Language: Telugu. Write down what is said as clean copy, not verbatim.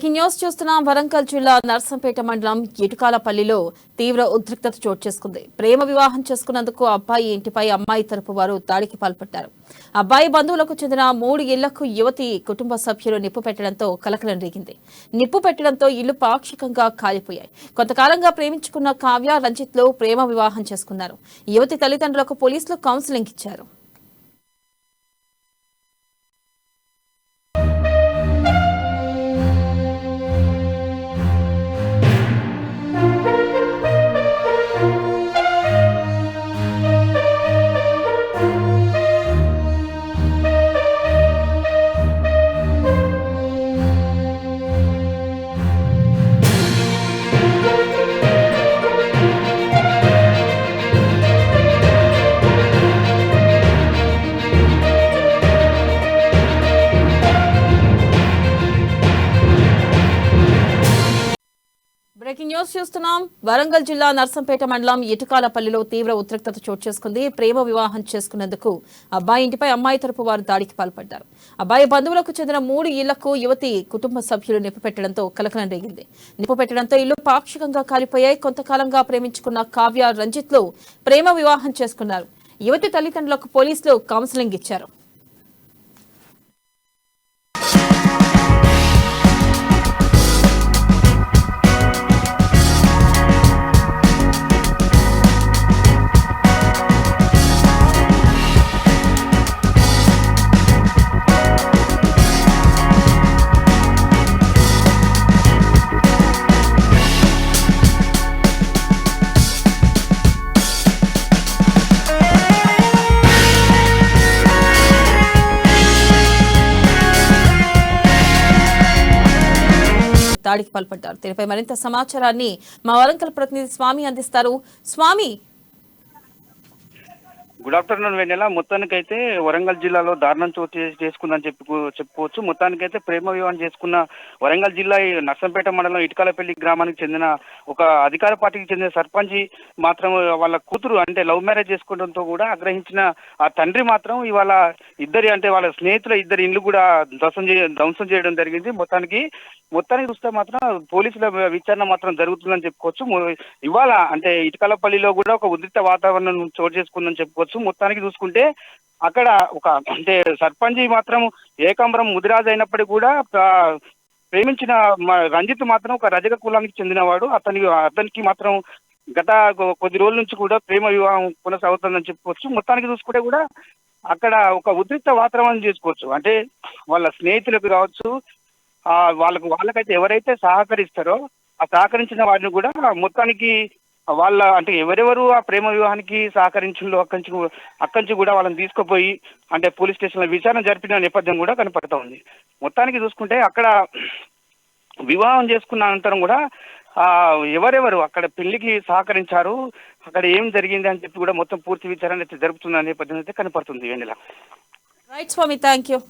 బ్రేకింగ్ న్యూస్ చూస్తున్నాం. వరంగల్ జిల్లా నర్సంపేట మండలం ఇటుకాలపల్లిలో తీవ్ర ఉద్రిక్తత చోటు చేసుకుంది. ప్రేమ వివాహం చేసుకున్నందుకు అబ్బాయి ఇంటిపై అమ్మాయి తరపు వారు దాడికి పాల్పడ్డారు. అబ్బాయి బంధువులకు చెందిన 3 ఇళ్లకు యువతి కుటుంబ సభ్యులు నిప్పు పెట్టడంతో కలకలం రేగింది. నిప్పు పెట్టడంతో ఇళ్లు పాక్షికంగా కాలిపోయాయి. కొంతకాలంగా ప్రేమించుకున్న కావ్య, రంజిత్లు ప్రేమ వివాహం చేసుకున్నారు. యువతి తల్లిదండ్రులకు పోలీసులు కౌన్సిలింగ్ ఇచ్చారు. బ్రేకింగ్ న్యూస్ చూస్తున్నాం. వరంగల్ జిల్లా నర్సంపేట మండలం ఇటుకాలపల్లిలో తీవ్ర ఉద్రిక్తత చోటు చేసుకుంది. ప్రేమ వివాహం చేసుకునేందుకు అబ్బాయి ఇంటిపై అమ్మాయి తరపు వారు దాడికి పాల్పడ్డారు. అబ్బాయి బంధువులకు చెందిన 3 ఇళ్లకు యువతి కుటుంబ సభ్యులు నిప్పు పెట్టడంతో కలకలం రేగింది. నిప్పు పెట్టడంతో ఇళ్లు పాక్షికంగా కాలిపోయాయి. కొంతకాలంగా ప్రేమించుకున్న కావ్య, రంజిత్లు ప్రేమ వివాహం చేసుకున్నారు. యువతి తల్లిదండ్రులకు పోలీసులు కౌన్సిలింగ్ ఇచ్చారు. దాడికి పాల్పడ్డారు. దీనిపై మరింత సమాచారాన్ని మా వరంగల్ ప్రతినిధి స్వామి అందిస్తారు. స్వామి, గుడ్ ఆఫ్టర్నూన్ వెన్నెల. మొత్తానికైతే వరంగల్ జిల్లాలో దారుణం చోటు చేసుకుందని చెప్పుకోవచ్చు. మొత్తానికైతే ప్రేమ వివాహం చేసుకున్న వరంగల్ జిల్లా నర్సంపేట మండలం ఇటుకాలపల్లి గ్రామానికి చెందిన ఒక అధికార పార్టీకి చెందిన సర్పంచ్ మాత్రం వాళ్ళ కూతురు అంటే లవ్ మ్యారేజ్ చేసుకోవడంతో కూడా ఆగ్రహించిన ఆ తండ్రి మాత్రం ఇవాళ వాళ్ళ స్నేహితుల ఇద్దరు ఇండ్లు కూడా ధ్వంసం చేయడం జరిగింది. మొత్తానికి చూస్తే మాత్రం పోలీసుల విచారణ మాత్రం జరుగుతుందని చెప్పుకోవచ్చు. ఇవాళ అంటే ఇటుకాలపల్లిలో కూడా ఒక ఉద్రిక్త వాతావరణం చోటు చేసుకుందని చెప్పుకోవచ్చు. మొత్తానికి చూసుకుంటే అక్కడ ఒక అంటే సర్పంచ్ మాత్రం ఏకాంబరం ముదిరాజు అయినప్పటికీ కూడా ప్రేమించిన రంజిత్ మాత్రం ఒక రజక కులానికి చెందినవాడు. అతనికి మాత్రం గత కొద్ది రోజుల నుంచి కూడా ప్రేమ వివాహం కొనసాగుతుందని చెప్పుకోవచ్చు. మొత్తానికి చూసుకుంటే కూడా అక్కడ ఒక ఉద్రిక్త వాతావరణం చేసుకోవచ్చు. అంటే వాళ్ళ స్నేహితులకు కావచ్చు, వాళ్ళకైతే ఎవరైతే సహకరిస్తారో ఆ సహకరించిన వారిని కూడా మొత్తానికి అంటే ఎవరెవరు ఆ ప్రేమ వివాహానికి సహకరించిందో అక్కడి నుంచి కూడా వాళ్ళని తీసుకుపోయి అంటే పోలీస్ స్టేషన్లో విచారణ జరిపిన నేపథ్యం కూడా కనపడతా ఉంది. మొత్తానికి చూసుకుంటే అక్కడ వివాహం చేసుకున్న అనంతరం కూడా ఎవరెవరు అక్కడ పెళ్లికి సహకరించారు, అక్కడ ఏం జరిగింది అని చెప్పి కూడా మొత్తం పూర్తి విచారణ అయితే జరుపుతున్న నేపథ్యం అయితే కనపడుతుంది. వెన్నెల. రైట్ స్వామి, థ్యాంక్ యూ.